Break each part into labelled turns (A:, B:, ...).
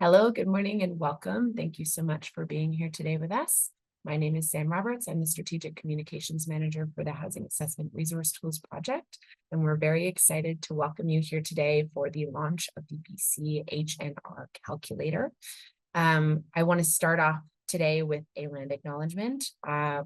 A: Hello, good morning, and welcome. Thank you so much for being here today with us. My name is Sam Roberts. I'm the Strategic Communications Manager for the Housing Assessment Resource Tools Project, and we're very excited to welcome you here today for the launch of the BC HNR Calculator. I want to start off today with a land acknowledgement.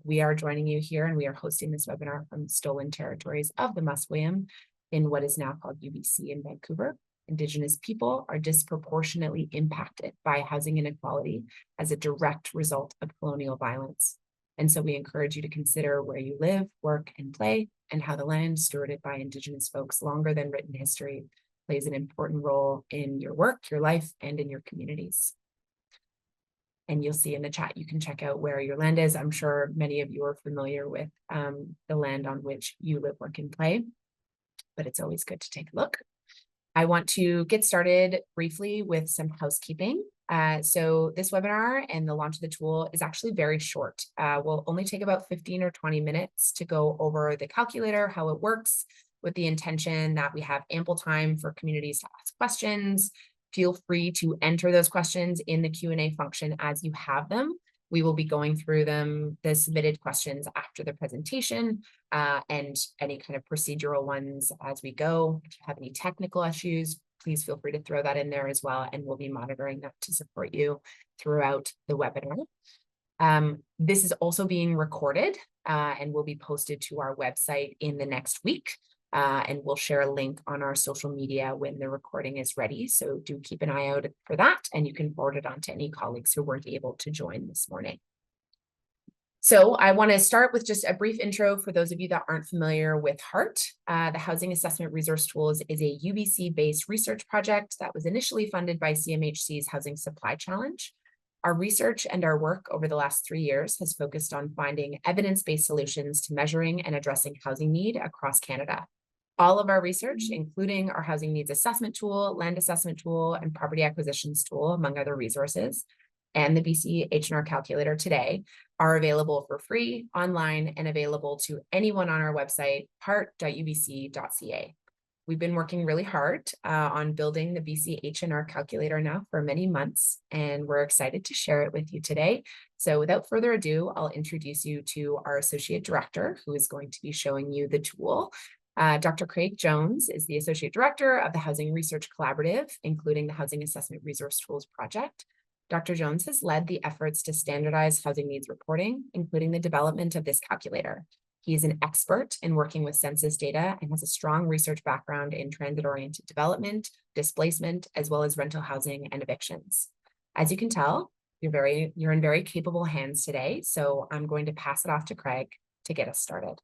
A: We are joining you here, and we are hosting this webinar from the stolen territories of the Musqueam in what is now called UBC in Vancouver. Indigenous people are disproportionately impacted by housing inequality as a direct result of colonial violence. And so we encourage you to consider where you live, work, and play, and how the land stewarded by Indigenous folks longer than written history plays an important role in your work, your life, and in your communities. And you'll see in the chat, you can check out where your land is. I'm sure many of you are familiar with the land on which you live, work, and play, but it's always good to take a look. I want to get started briefly with some housekeeping. So this webinar and the launch of the tool is actually very short. We'll only take about 15 or 20 minutes to go over the calculator, how it works, with the intention that we have ample time for communities to ask questions. Feel free to enter those questions in the Q&A function as you have them. We will be going through the submitted questions after the presentation and any kind of procedural ones as we go. If you have any technical issues, please feel free to throw that in there as well, and we'll be monitoring that to support you throughout the webinar. This is also being recorded and will be posted to our website in the next week. And we'll share a link on our social media when the recording is ready. So do keep an eye out for that, and you can forward it on to any colleagues who weren't able to join this morning. So I want to start with just a brief intro for those of you that aren't familiar with HART. The Housing Assessment Resource Tools is a UBC-based research project that was initially funded by CMHC's Housing Supply Challenge. Our research and our work over the last 3 years has focused on finding evidence-based solutions to measuring and addressing housing need across Canada. All of our research, including our housing needs assessment tool, land assessment tool, and property acquisitions tool, among other resources, and the BC HNR Calculator today, are available for free, online, and available to anyone on our website, hart.ubc.ca. We've been working really hard on building the BC HNR Calculator now for many months, and we're excited to share it with you today. So without further ado, I'll introduce you to our Associate Director, who is going to be showing you the tool. Dr. Craig Jones is the Associate Director of the Housing Research Collaborative, including the Housing Assessment Resource Tools Project. Dr. Jones has led the efforts to standardize housing needs reporting, including the development of this calculator. He is an expert in working with census data and has a strong research background in transit-oriented development, displacement, as well as rental housing and evictions. As you can tell, you're in very capable hands today, so I'm going to pass it off to Craig to get us started.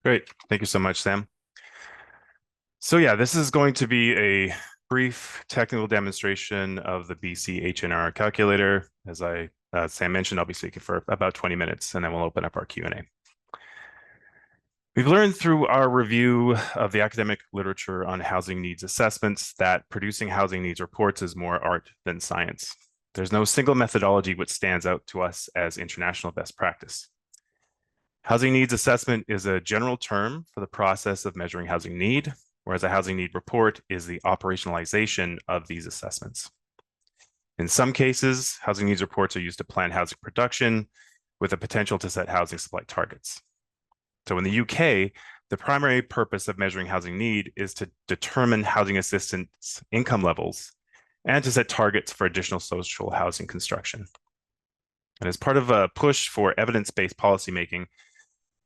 B: Great. Thank you so much, Sam. So yeah, this is going to be a brief technical demonstration of the BC HNR calculator. As Sam mentioned, I'll be speaking for about 20 minutes, and then we'll open up our Q&A. We've learned through our review of the academic literature on housing needs assessments that producing housing needs reports is more art than science. There's no single methodology which stands out to us as international best practice. Housing needs assessment is a general term for the process of measuring housing need, whereas a housing need report is the operationalization of these assessments. In some cases, housing needs reports are used to plan housing production with the potential to set housing supply targets. So in the UK, the primary purpose of measuring housing need is to determine housing assistance income levels and to set targets for additional social housing construction. And as part of a push for evidence-based policymaking,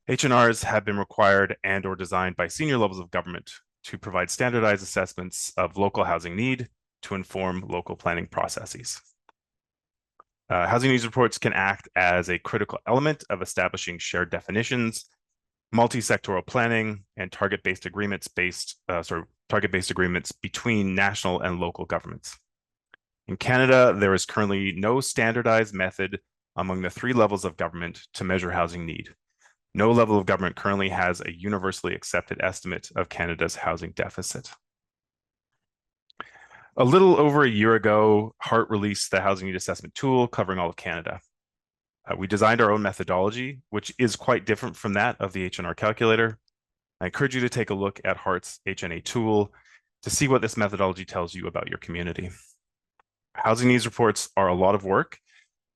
B: HNRs have been required and or designed by senior levels of government to provide standardized assessments of local housing need to inform local planning processes. Housing needs reports can act as a critical element of establishing shared definitions, multi-sectoral planning, and target-based agreements between national and local governments. In Canada, there is currently no standardized method among the 3 levels of government to measure housing need. No level of government currently has a universally accepted estimate of Canada's housing deficit. A little over a year ago, HART released the Housing Need Assessment Tool covering all of Canada. We designed our own methodology, which is quite different from that of the HNR calculator. I encourage you to take a look at HART's HNA tool to see what this methodology tells you about your community. Housing needs reports are a lot of work,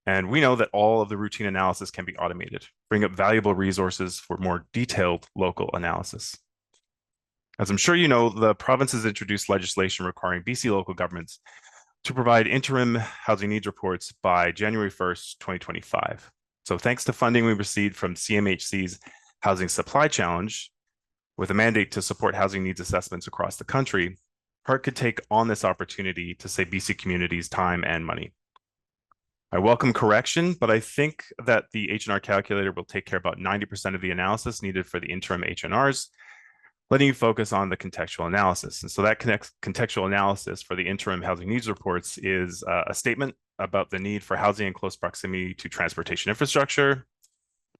B: and we know that all of the routine analysis can be automated, bring up valuable resources for more detailed local analysis. As I'm sure you know, the province has introduced legislation requiring BC local governments to provide interim housing needs reports by January 1st, 2025. So thanks to funding we received from CMHC's Housing Supply Challenge, with a mandate to support housing needs assessments across the country, HART could take on this opportunity to save BC communities time and money. I welcome correction, but I think that the HNR calculator will take care of about 90% of the analysis needed for the interim HNRs, letting you focus on the contextual analysis. And so that contextual analysis for the interim housing needs reports is a statement about the need for housing in close proximity to transportation infrastructure,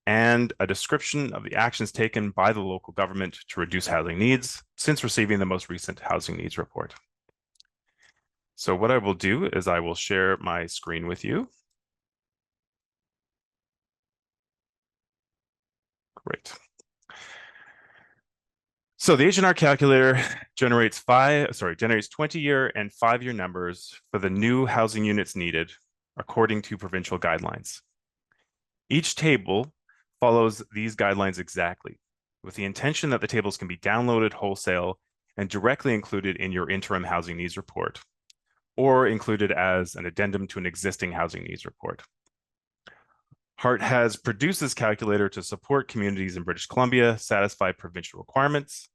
B: and a description of the actions taken by the local government to reduce housing needs since receiving the most recent housing needs report. So what I will do is I will share my screen with you. Great. So the HNR calculator generates 20-year and 5-year numbers for the new housing units needed according to provincial guidelines. Each table follows these guidelines exactly, with the intention that the tables can be downloaded wholesale and directly included in your interim housing needs report, or included as an addendum to an existing housing needs report. HART has produced this calculator to support communities in British Columbia satisfy provincial requirements.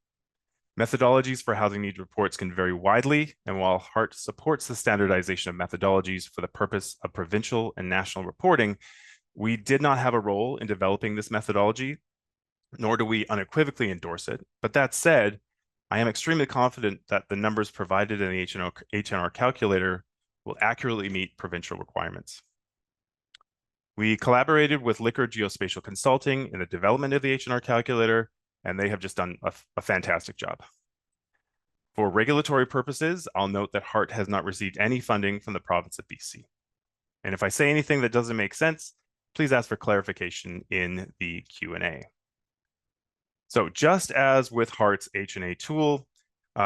B: Methodologies for housing needs reports can vary widely, and while HART supports the standardization of methodologies for the purpose of provincial and national reporting, we did not have a role in developing this methodology, nor do we unequivocally endorse it. But that said, I am extremely confident that the numbers provided in the HNR calculator will accurately meet provincial requirements. We collaborated with Liquor Geospatial Consulting in the development of the HNR calculator, and they have just done a fantastic job. For regulatory purposes, I'll note that HART has not received any funding from the province of BC. And if I say anything that doesn't make sense, please ask for clarification in the Q&A. So just as with HART's H&A tool,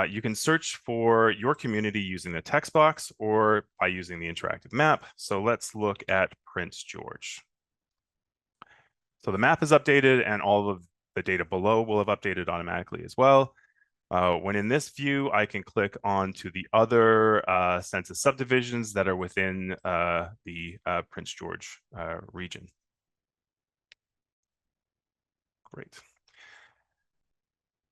B: you can search for your community using the text box or by using the interactive map. So let's look at Prince George. So the map is updated and all of the data below will have updated automatically as well. When in this view, I can click on to the other census subdivisions that are within the Prince George region. Great.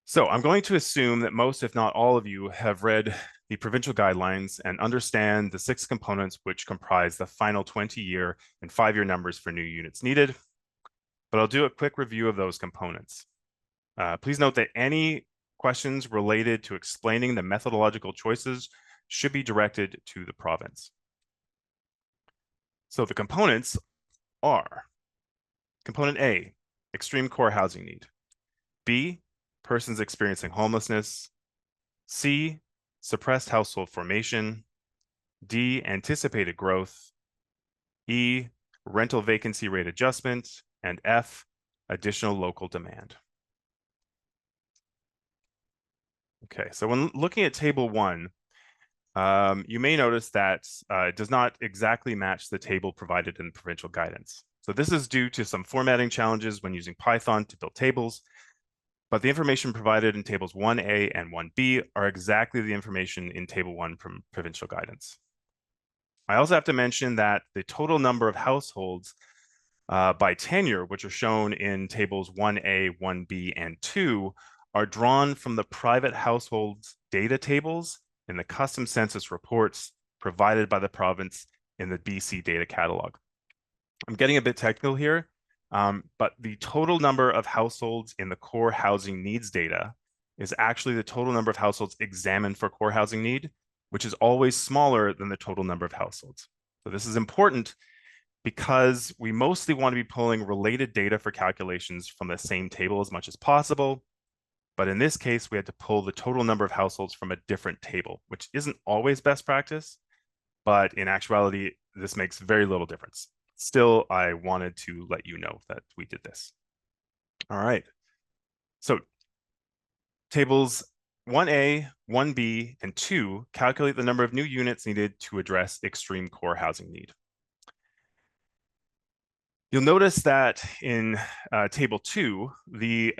B: So I'm going to assume that most, if not all of you, have read the provincial guidelines and understand the 6 components which comprise the final 20-year and 5-year numbers for new units needed. But I'll do a quick review of those components. Please note that any questions related to explaining the methodological choices should be directed to the province. So the components are: component A, extreme core housing need; B, persons experiencing homelessness; C, suppressed household formation; D, anticipated growth; E, rental vacancy rate adjustment; and F, additional local demand. Okay, so when looking at table 1, you may notice that it does not exactly match the table provided in provincial guidance. So this is due to some formatting challenges when using Python to build tables, but the information provided in tables 1A and 1B are exactly the information in table 1 from provincial guidance. I also have to mention that the total number of households by tenure, which are shown in tables 1A, 1B, and 2, are drawn from the private households data tables in the custom census reports provided by the province in the BC data catalog. I'm getting a bit technical here, but the total number of households in the core housing needs data is actually the total number of households examined for core housing need, which is always smaller than the total number of households. So this is important because we mostly want to be pulling related data for calculations from the same table as much as possible. But in this case, we had to pull the total number of households from a different table, which isn't always best practice, but in actuality, this makes very little difference. Still, I wanted to let you know that we did this. All right. So tables 1A, 1B, and 2 calculate the number of new units needed to address extreme core housing need. You'll notice that in table 2, the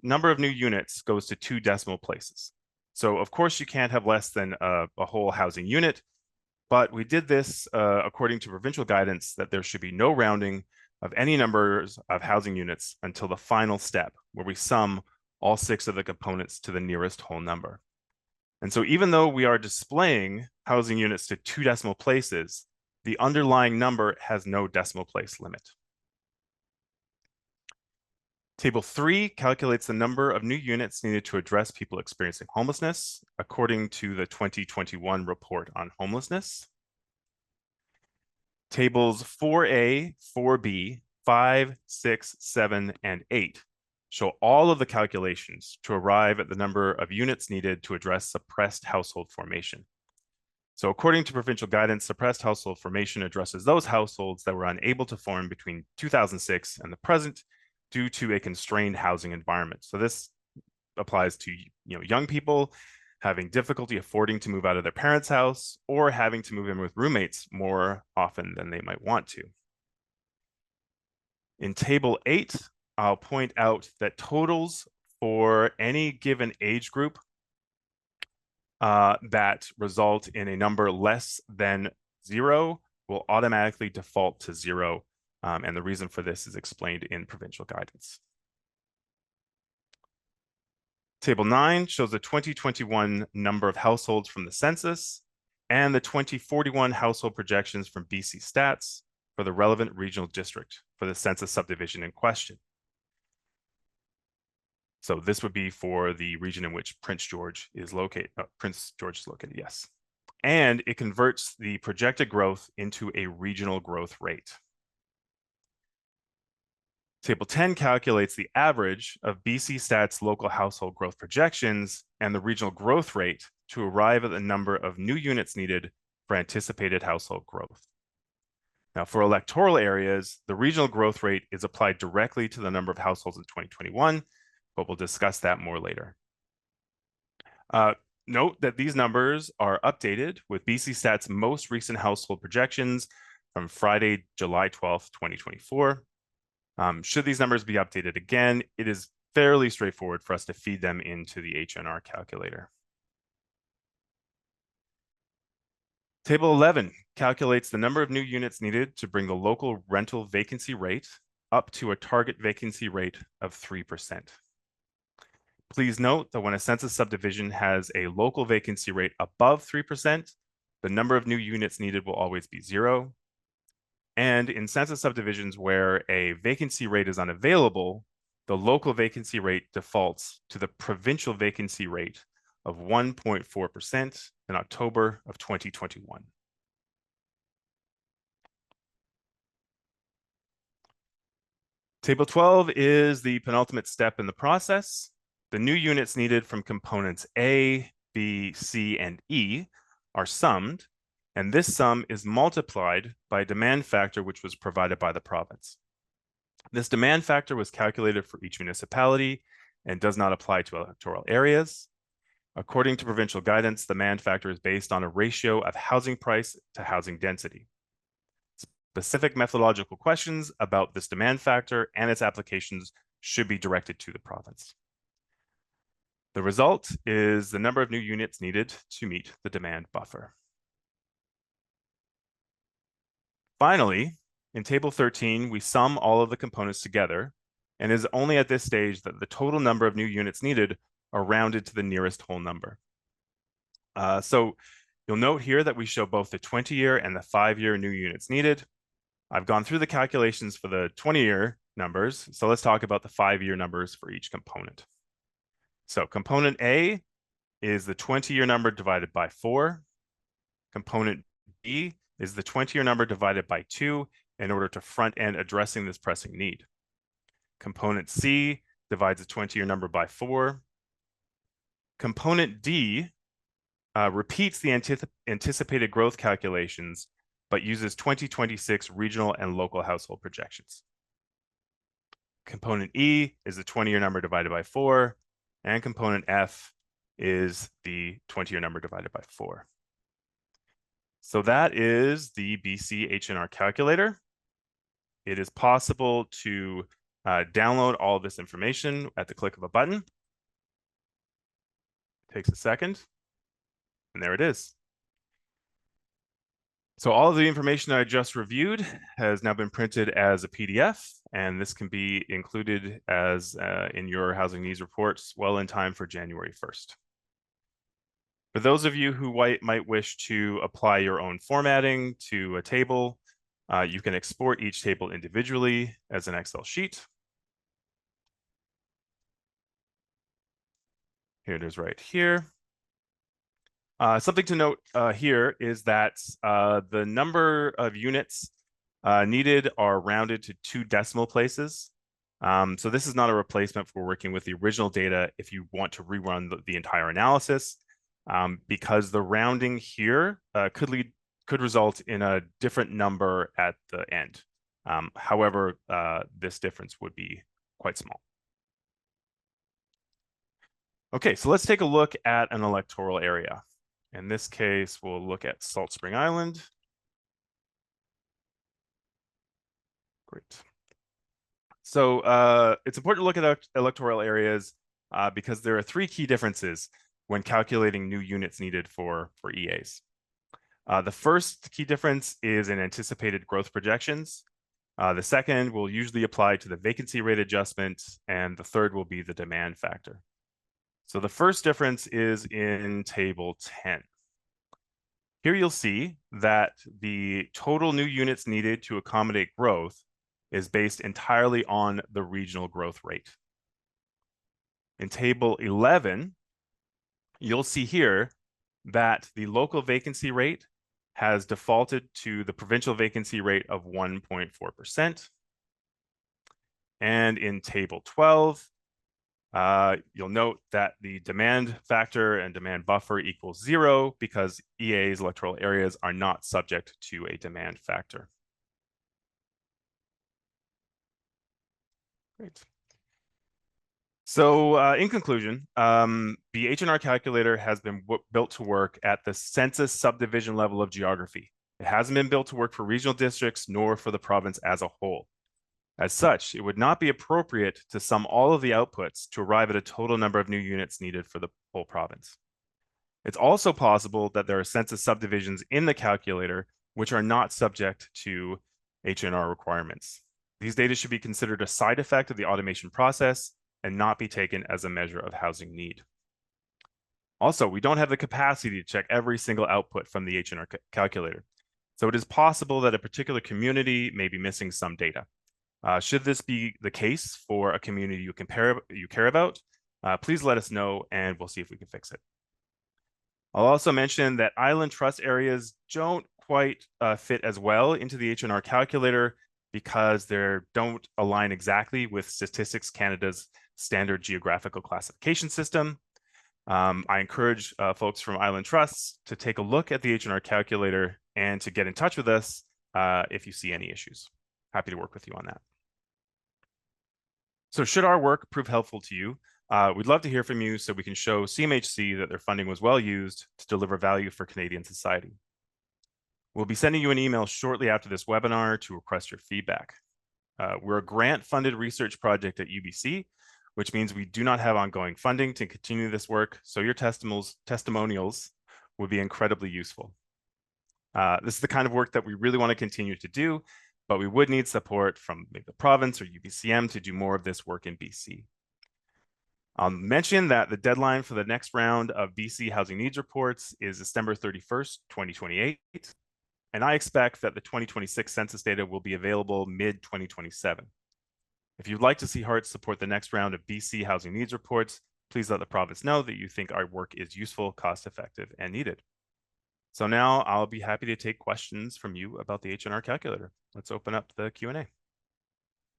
B: number of new units goes to 2 decimal places. So of course you can't have less than a whole housing unit, but we did this according to provincial guidance that there should be no rounding of any numbers of housing units until the final step, where we sum all 6 of the components to the nearest whole number. And so even though we are displaying housing units to 2 decimal places, the underlying number has no decimal place limit. Table 3 calculates the number of new units needed to address people experiencing homelessness, according to the 2021 report on homelessness. Tables 4A, 4B, 5, 6, 7, and 8 show all of the calculations to arrive at the number of units needed to address suppressed household formation. So according to provincial guidance, suppressed household formation addresses those households that were unable to form between 2006 and the present due to a constrained housing environment. So this applies to young people having difficulty affording to move out of their parents' house or having to move in with roommates more often than they might want to. In table 8, I'll point out that totals for any given age group that result in a number less than 0 will automatically default to 0. And the reason for this is explained in provincial guidance. Table 9 shows the 2021 number of households from the census and the 2041 household projections from BC Stats for the relevant regional district for the census subdivision in question. So this would be for the region in which Prince George is located, yes. And it converts the projected growth into a regional growth rate. Table 10 calculates the average of BC Stats local household growth projections and the regional growth rate to arrive at the number of new units needed for anticipated household growth. Now, for electoral areas, the regional growth rate is applied directly to the number of households in 2021, but we'll discuss that more later. Note that these numbers are updated with BC Stats' most recent household projections from Friday, July 12th, 2024. Should these numbers be updated again, it is fairly straightforward for us to feed them into the HNR calculator. Table 11 calculates the number of new units needed to bring the local rental vacancy rate up to a target vacancy rate of 3%. Please note that when a census subdivision has a local vacancy rate above 3%, the number of new units needed will always be 0. And in census subdivisions where a vacancy rate is unavailable, the local vacancy rate defaults to the provincial vacancy rate of 1.4% in October of 2021. Table 12 is the penultimate step in the process. The new units needed from components A, B, C, and E are summed, and this sum is multiplied by a demand factor which was provided by the province. This demand factor was calculated for each municipality and does not apply to electoral areas. According to provincial guidance, the demand factor is based on a ratio of housing price to housing density. Specific methodological questions about this demand factor and its applications should be directed to the province. The result is the number of new units needed to meet the demand buffer. Finally, in table 13, we sum all of the components together, and it is only at this stage that the total number of new units needed are rounded to the nearest whole number. So you'll note here that we show both the 20-year and the 5-year new units needed. I've gone through the calculations for the 20-year numbers, so let's talk about the 5-year numbers for each component. So component A is the 20-year number divided by 4. Component B is the 20-year number divided by 2 in order to front end addressing this pressing need. Component C divides the 20-year number by 4. Component D repeats the anticipated growth calculations, but uses 2026 regional and local household projections. Component E is the 20-year number divided by 4, and component F is the 20-year number divided by 4. So that is the BC HNR calculator. It is possible to download all of this information at the click of a button. It takes a second, and there it is. So all of the information I just reviewed has now been printed as a PDF, and this can be included as in your housing needs reports well in time for January 1st. For those of you who might wish to apply your own formatting to a table, you can export each table individually as an Excel sheet. Here it is right here. Something to note here is that the number of units needed are rounded to 2 decimal places. So this is not a replacement for working with the original data if you want to rerun the entire analysis, because the rounding here could result in a different number at the end. However, this difference would be quite small. Okay, so let's take a look at an electoral area. In this case, we'll look at Salt Spring Island. Great. So it's important to look at electoral areas because there are 3 key differences when calculating new units needed for EAs. The first key difference is in anticipated growth projections. The second will usually apply to the vacancy rate adjustment, and the third will be the demand factor. So the first difference is in table 10. Here you'll see that the total new units needed to accommodate growth is based entirely on the regional growth rate. In table 11, you'll see here that the local vacancy rate has defaulted to the provincial vacancy rate of 1.4%. And in table 12, you'll note that the demand factor and demand buffer equals 0 because EA's electoral areas are not subject to a demand factor. Great. So in conclusion, the HNR calculator has been built to work at the census subdivision level of geography. It hasn't been built to work for regional districts nor for the province as a whole. As such, it would not be appropriate to sum all of the outputs to arrive at a total number of new units needed for the whole province. It's also possible that there are census subdivisions in the calculator which are not subject to HNR requirements. These data should be considered a side effect of the automation process and not be taken as a measure of housing need. Also, we don't have the capacity to check every single output from the HNR calculator. So it is possible that a particular community may be missing some data. Should this be the case for a community you care about, please let us know and we'll see if we can fix it. I'll also mention that island trust areas don't quite fit as well into the HNR calculator because they don't align exactly with Statistics Canada's standard geographical classification system. I encourage folks from island trusts to take a look at the HNR calculator and to get in touch with us if you see any issues. Happy to work with you on that. So should our work prove helpful to you, we'd love to hear from you so we can show CMHC that their funding was well used to deliver value for Canadian society. We'll be sending you an email shortly after this webinar to request your feedback. We're a grant-funded research project at UBC, which means we do not have ongoing funding to continue this work, so your testimonials would be incredibly useful. This is the kind of work that we really want to continue to do, but we would need support from maybe the province or UBCM to do more of this work in BC. I'll mention that the deadline for the next round of BC Housing Needs Reports is December 31st, 2028. And I expect that the 2026 census data will be available mid-2027. If you'd like to see HEART support the next round of BC Housing Needs Reports, please let the province know that you think our work is useful, cost-effective, and needed. So now I'll be happy to take questions from you about the HNR calculator. Let's open up the Q&A.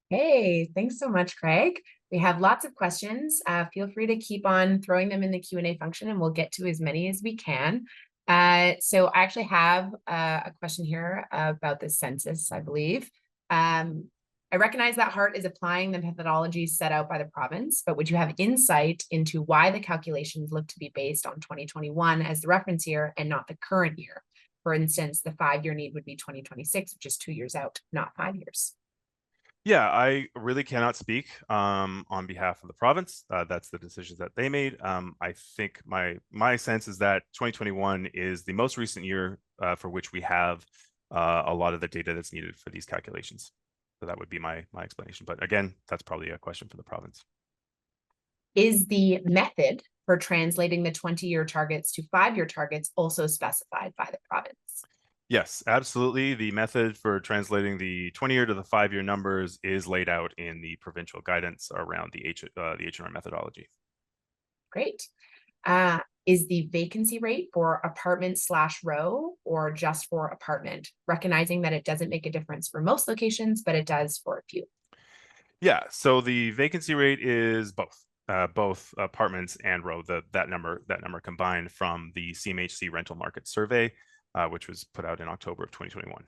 A: Hey, thanks so much, Craig. We have lots of questions. Feel free to keep on throwing them in the Q&A function and we'll get to as many as we can. So I actually have a question here about the census, I believe. I recognize that HART is applying the methodologies set out by the province, but would you have insight into why the calculations look to be based on 2021 as the reference year and not the current year? For instance, the 5-year need would be 2026, which is 2 years out, not 5 years.
B: Yeah, I really cannot speak on behalf of the province. That's the decisions that they made. I think my sense is that 2021 is the most recent year for which we have a lot of the data that's needed for these calculations. So that would be my explanation. But again, that's probably a question for the province.
A: Is the method for translating the 20-year targets to 5-year targets also specified by the province?
B: Yes, absolutely. The method for translating the 20-year to the 5-year numbers is laid out in the provincial guidance around the HNR methodology.
A: Great. Is the vacancy rate for apartment/row or just for apartment? Recognizing that it doesn't make a difference for most locations, but it does for a few.
B: Yeah, so the vacancy rate is both apartments and row. That number combined from the CMHC rental market survey, which was put out in October of 2021.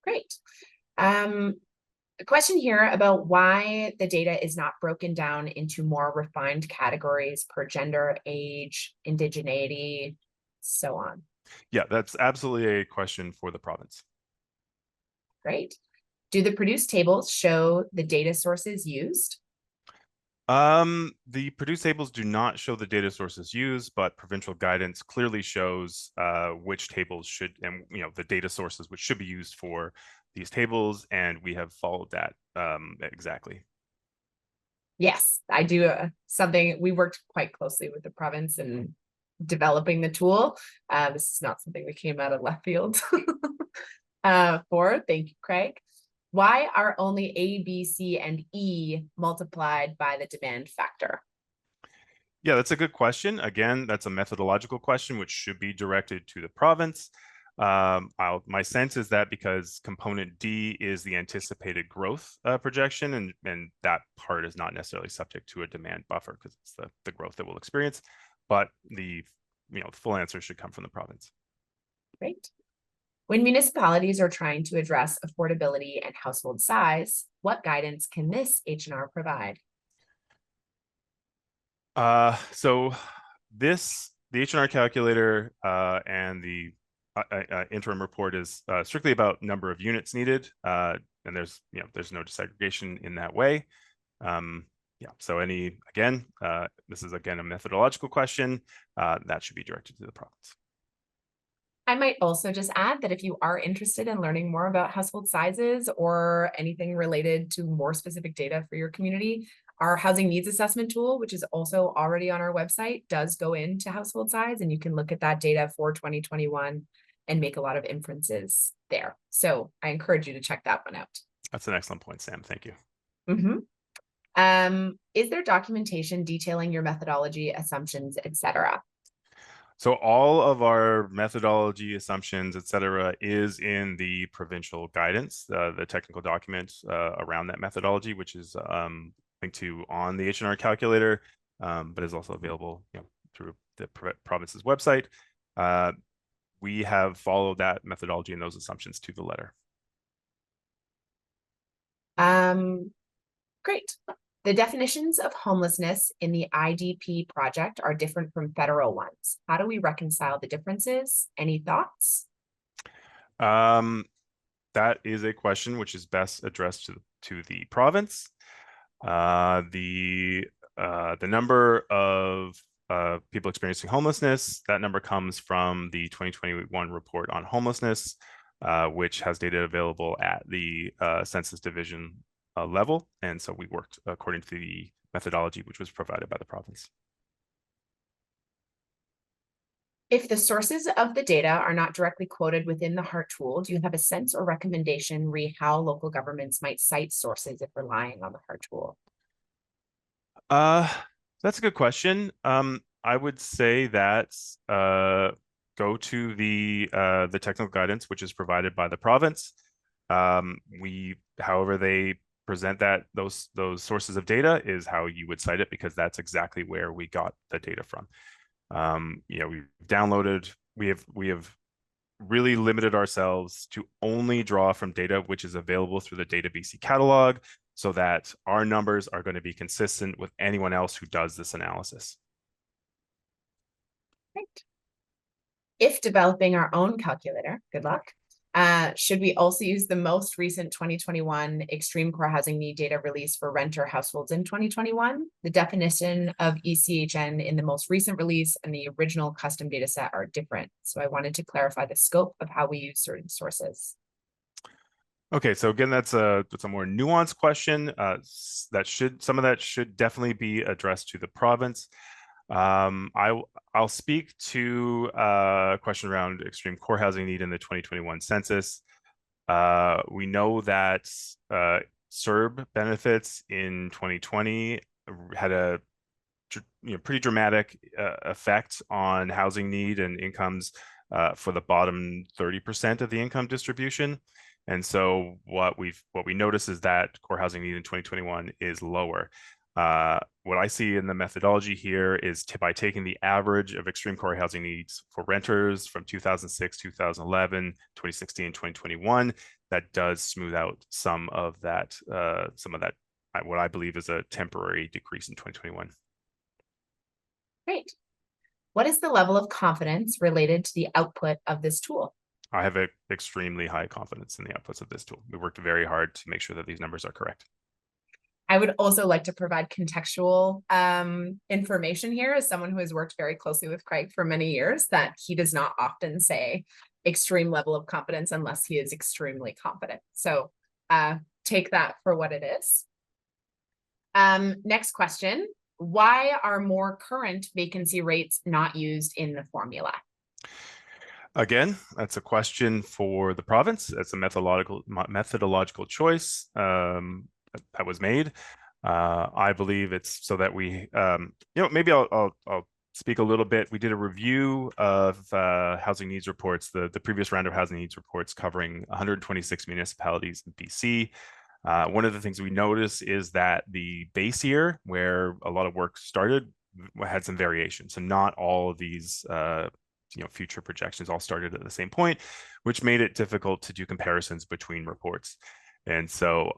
A: Great. A question here about why the data is not broken down into more refined categories per gender, age, indigeneity, so on.
B: Yeah, that's absolutely a question for the province.
A: Great. Do the produced tables show the data sources used?
B: The produced tables do not show the data sources used, but provincial guidance clearly shows which tables should, and the data sources which should be used for these tables, and we have followed that exactly.
A: Yes, I do something. We worked quite closely with the province in developing the tool. This is not something that came out of left field. Thank you, Craig. Why are only A, B, C, and E multiplied by the demand factor?
B: Yeah, that's a good question. Again, that's a methodological question which should be directed to the province. My sense is that because component D is the anticipated growth projection, and that part is not necessarily subject to a demand buffer because it's the growth that we'll experience, but the full answer should come from the province.
A: Great. When municipalities are trying to address affordability and household size, what guidance can this HNR provide?
B: So the HNR calculator and the interim report is strictly about number of units needed, and there's no disaggregation in that way. Yeah, so this is again a methodological question that should be directed to the province.
A: I might also just add that if you are interested in learning more about household sizes or anything related to more specific data for your community, our housing needs assessment tool, which is also already on our website, does go into household size, and you can look at that data for 2021 and make a lot of inferences there. So I encourage you to check that one out.
B: That's an excellent point, Sam. Thank you.
A: Is there documentation detailing your methodology, assumptions, etc.?
B: So all of our methodology, assumptions, etc., is in the provincial guidance, the technical document around that methodology, which is linked to on the HNR calculator, but is also available through the province's website. We have followed that methodology and those assumptions to the letter.
A: Great. The definitions of homelessness in the IDP project are different from federal ones. How do we reconcile the differences? Any thoughts?
B: That is a question which is best addressed to the province. The number of people experiencing homelessness, that number comes from the 2021 report on homelessness, which has data available at the census division level. And so we worked according to the methodology which was provided by the province.
A: If the sources of the data are not directly quoted within the HART tool, do you have a sense or recommendation re how local governments might cite sources if relying on the HART tool?
B: That's a good question. I would say that go to the technical guidance which is provided by the province. However they present those sources of data is how you would cite it, because that's exactly where we got the data from. We have really limited ourselves to only draw from data which is available through the Data BC catalog, so that our numbers are going to be consistent with anyone else who does this analysis.
A: Great. If developing our own calculator, good luck. Should we also use the most recent 2021 extreme core housing need data release for renter households in 2021? The definition of ECHN in the most recent release and the original custom data set are different. So I wanted to clarify the scope of how we use certain sources.
B: Okay, so again, that's a more nuanced question. Some of that should definitely be addressed to the province. I'll speak to a question around extreme core housing need in the 2021 census. We know that CERB benefits in 2020 had a pretty dramatic effect on housing need and incomes for the bottom 30% of the income distribution. And so what we notice is that core housing need in 2021 is lower. What I see in the methodology here is by taking the average of extreme core housing needs for renters from 2006, 2011, 2016, 2021, that does smooth out some of that, what I believe is a temporary decrease in 2021.
A: Great. What is the level of confidence related to the output of this tool?
B: I have extremely high confidence in the outputs of this tool. We worked very hard to make sure that these numbers are correct.
A: I would also like to provide contextual information here as someone who has worked very closely with Craig for many years, that he does not often say extreme level of confidence unless he is extremely confident. So take that for what it is. Next question. Why are more current vacancy rates not used in the formula?
B: Again, that's a question for the province. It's a methodological choice that was made. I believe it's so that we, maybe I'll speak a little bit. We did a review of housing needs reports, the previous round of housing needs reports covering 126 municipalities in BC. One of the things we noticed is that the base year where a lot of work started had some variation. So not all of these future projections all started at the same point, which made it difficult to do comparisons between reports. And so,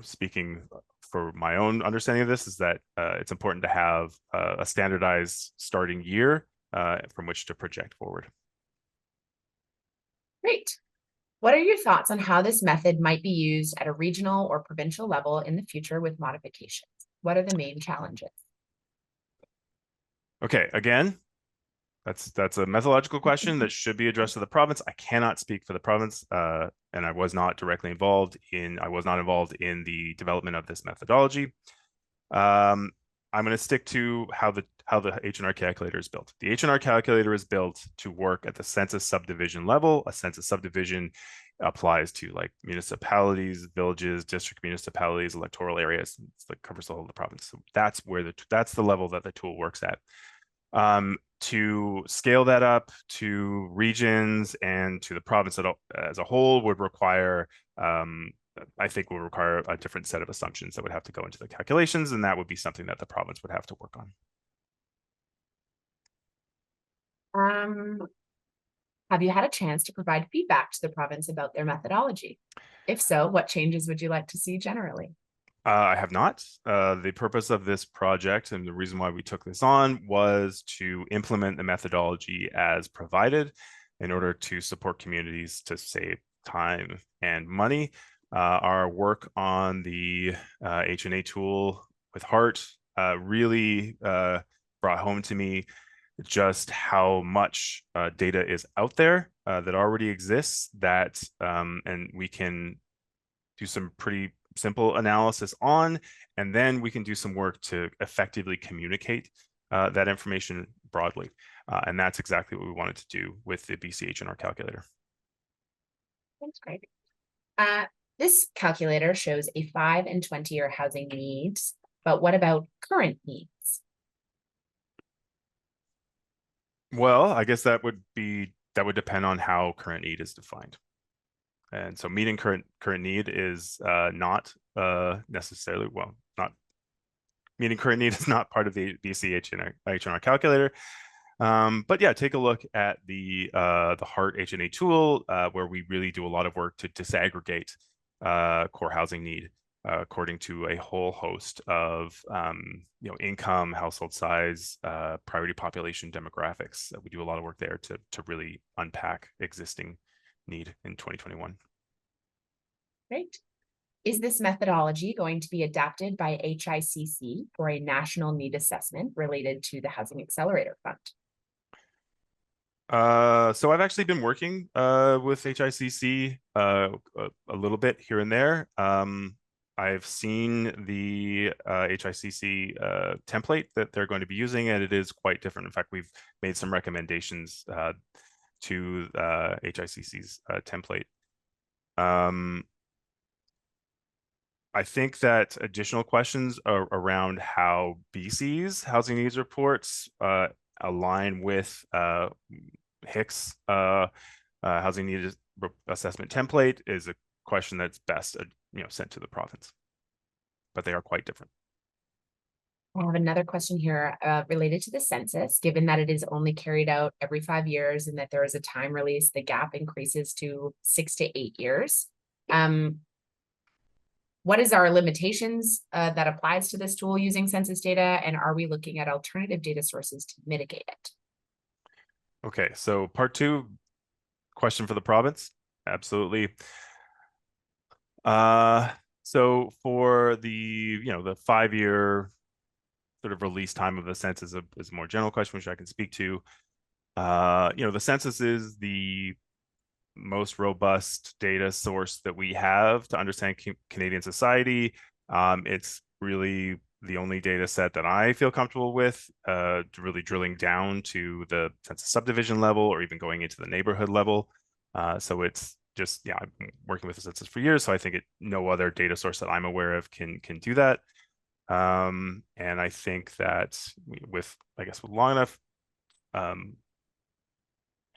B: speaking for my own understanding of this is that it's important to have a standardized starting year from which to project forward.
A: Great. What are your thoughts on how this method might be used at a regional or provincial level in the future with modifications? What are the main challenges?
B: Okay, again, that's a methodological question that should be addressed to the province. I cannot speak for the province, and I was not involved in the development of this methodology. I'm going to stick to how the HNR calculator is built. The HNR calculator is built to work at the census subdivision level. A census subdivision applies to like municipalities, villages, district municipalities, electoral areas. It covers the whole of the province. So that's the level that the tool works at. To scale that up to regions and to the province as a whole would require, I think will require a different set of assumptions that would have to go into the calculations, and that would be something that the province would have to work
A: on. Have you had a chance to provide feedback to the province about their methodology? If so, what changes would you like to see generally?
B: I have not. The purpose of this project and the reason why we took this on was to implement the methodology as provided in order to support communities to save time and money. Our work on the HNA tool with Heart really brought home to me just how much data is out there that already exists and we can do some pretty simple analysis on, and then we can do some work to effectively communicate that information broadly. And that's exactly what we wanted to do with the BC HNR calculator.
A: That's great. This calculator shows a 5 and 20-year housing needs, but what about current needs?
B: Well, I guess that would depend on how current need is defined. And so meeting current need is not necessarily, not meeting current need is not part of the BC HNR calculator. But yeah, take a look at the HART HNA tool, where we really do a lot of work to disaggregate core housing need according to a whole host of income, household size, priority population demographics. We do a lot of work there to really unpack existing need in 2021.
A: Great. Is this methodology going to be adapted by HICC for a national need assessment related to the Housing Accelerator Fund?
B: So I've actually been working with HICC a little bit here and there. I've seen the HICC template that they're going to be using, and it is quite different. In fact, we've made some recommendations to HICC's template. I think that additional questions are around how BC's housing needs reports align with HIC's housing needs assessment template is a question that's best sent to the province, but they are quite different.
A: I have another question here related to the census. Given that it is only carried out every 5 years and that there is a time release, the gap increases to 6 to 8 years. What is our limitations that applies to this tool using census data, and are we looking at alternative data sources to mitigate it?
B: Okay, so part 2, question for the province. Absolutely. So for the the 5-year sort of release time of the census is a more general question, which I can speak to. The census is the most robust data source that we have to understand Canadian society. It's really the only data set that I feel comfortable with, really drilling down to the census subdivision level or even going into the neighborhood level. So it's just, I've been working with the census for years, so I think no other data source that I'm aware of can do that. And I think that with long enough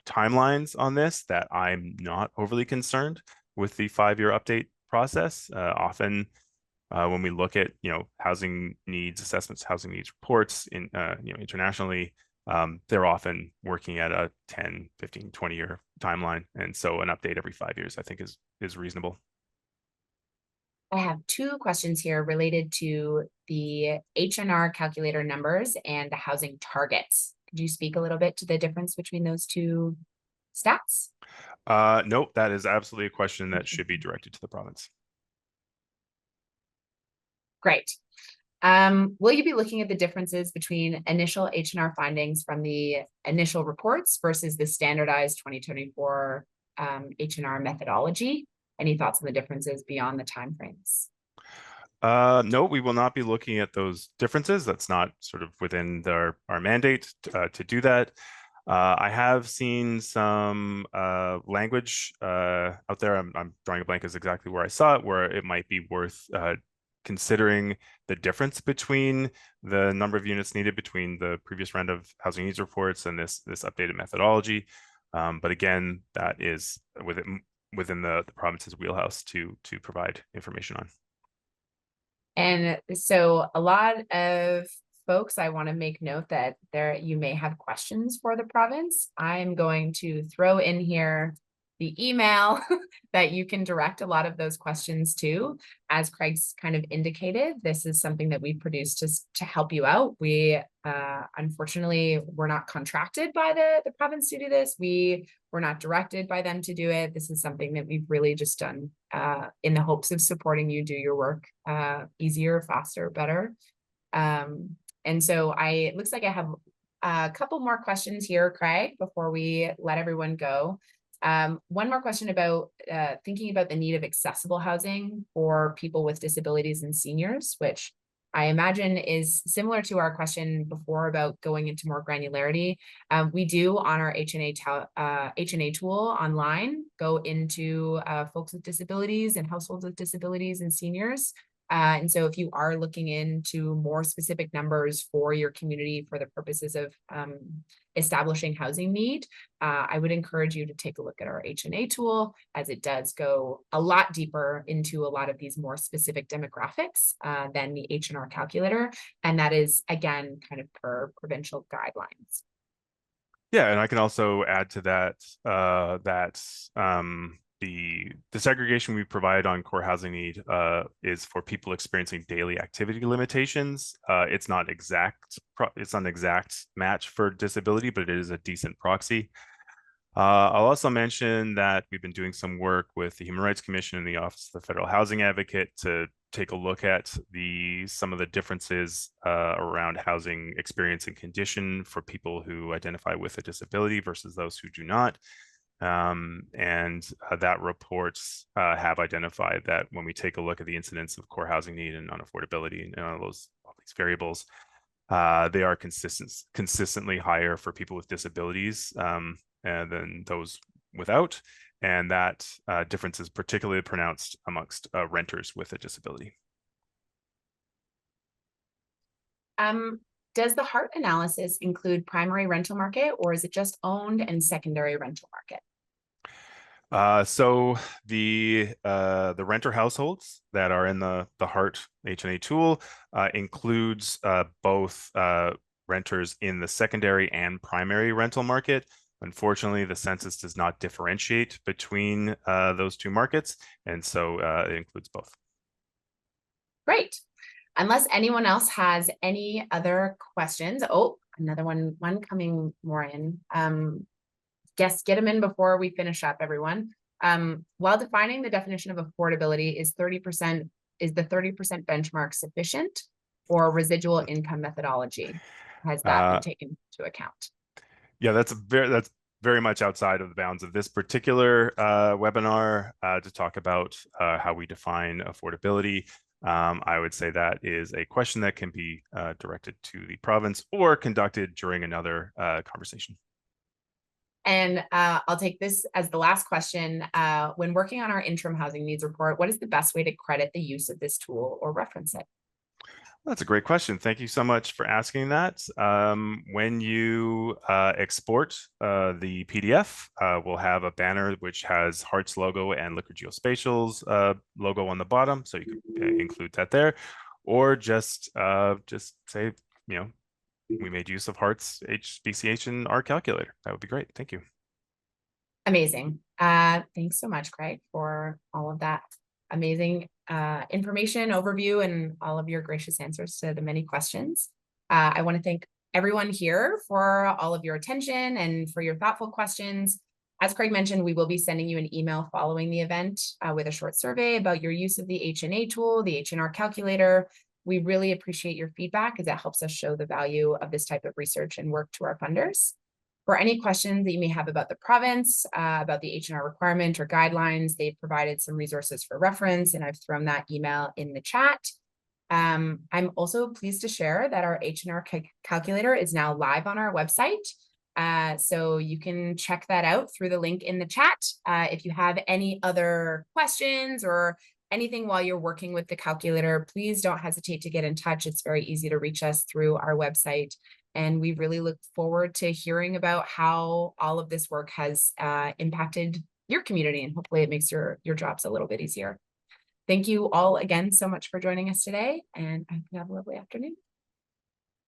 B: timelines on this, that I'm not overly concerned with the 5-year update process. Often when we look at housing needs assessments, housing needs reports in internationally, they're often working at a 10, 15, 20-year timeline, and so an update every 5 years I think is reasonable.
A: I have 2 questions here related to the HNR calculator numbers and the housing targets. Could you speak a little bit to the difference between those 2 stats?
B: Nope, that is absolutely a question that should be directed to the province.
A: Great. Will you be looking at the differences between initial HNR findings from the initial reports versus the standardized 2024 HNR methodology? Any thoughts on the differences beyond the timeframes?
B: No, we will not be looking at those differences. That's not sort of within our mandate to do that. I have seen some language out there. I'm drawing a blank as exactly where I saw it, where it might be worth considering the difference between the number of units needed between the previous round of housing needs reports and this updated methodology. But again, that is within the province's wheelhouse to provide information on.
A: And so a lot of folks, I want to make note that you may have questions for the province. I'm going to throw in here the email that you can direct a lot of those questions to. As Craig's kind of indicated, this is something that we produced just to help you out. We unfortunately, we're not contracted by the province to do this. We were not directed by them to do it. This is something that we've really just done in the hopes of supporting you do your work easier, faster, better. And so it looks like I have a couple more questions here, Craig, before we let everyone go. One more question about thinking about the need of accessible housing for people with disabilities and seniors, which I imagine is similar to our question before about going into more granularity. We do on our HNA tool online go into folks with disabilities and households with disabilities and seniors. And so if you are looking into more specific numbers for your community for the purposes of establishing housing need, I would encourage you to take a look at our HNA tool, as it does go a lot deeper into a lot of these more specific demographics than the HNR calculator. And that is, again, kind of per provincial guidelines.
B: Yeah, and I can also add to that the segregation we provide on core housing need is for people experiencing daily activity limitations. It's not it's not an exact match for disability, but it is a decent proxy. I'll also mention that we've been doing some work with the Human Rights Commission and the Office of the Federal Housing Advocate to take a look at some of the differences around housing experience and condition for people who identify with a disability versus those who do not. That reports have identified that when we take a look at the incidence of core housing need and unaffordability and all these variables, they are consistently higher for people with disabilities than those without. And that difference is particularly pronounced amongst renters with a disability.
A: Does the HART analysis include primary rental market, or is it just owned and secondary rental market?
B: So the renter households that are in the HART HNA tool includes both renters in the secondary and primary rental market. Unfortunately, the census does not differentiate between those two markets, and so it includes both.
A: Great. Unless anyone else has any other questions. Oh, another one coming more in. Get them in before we finish up, everyone. While defining the definition of affordability, is the 30% benchmark sufficient, or residual income methodology? Has that been taken into account?
B: Yeah, that's very much outside of the bounds of this particular webinar to talk about how we define affordability. I would say that is a question that can be directed to the province or conducted during another conversation.
A: And I'll take this as the last question. When working on our interim housing needs report, what is the best way to credit the use of this tool or reference it?
B: That's a great question. Thank you so much for asking that. When you export the PDF, we'll have a banner which has HART's logo and Liquid Geospatial's logo on the bottom, so you can include that there, or just say, we made use of HART's HNR Calculator. That would be great. Thank you.
A: Amazing. Thanks so much, Craig, for all of that amazing information, overview, and all of your gracious answers to the many questions. I want to thank everyone here for all of your attention and for your thoughtful questions. As Craig mentioned, we will be sending you an email following the event with a short survey about your use of the HNA tool, the HNR calculator. We really appreciate your feedback as it helps us show the value of this type of research and work to our funders. For any questions that you may have about the province, about the HNR requirement or guidelines, they've provided some resources for reference, and I've thrown that email in the chat. I'm also pleased to share that our HNR calculator is now live on our website. So you can check that out through the link in the chat. If you have any other questions or anything while you're working with the calculator, please don't hesitate to get in touch. It's very easy to reach us through our website. And we really look forward to hearing about how all of this work has impacted your community, and hopefully it makes your jobs a little bit easier. Thank you all again so much for joining us today, and I hope you have a lovely afternoon.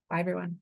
A: Bye, everyone.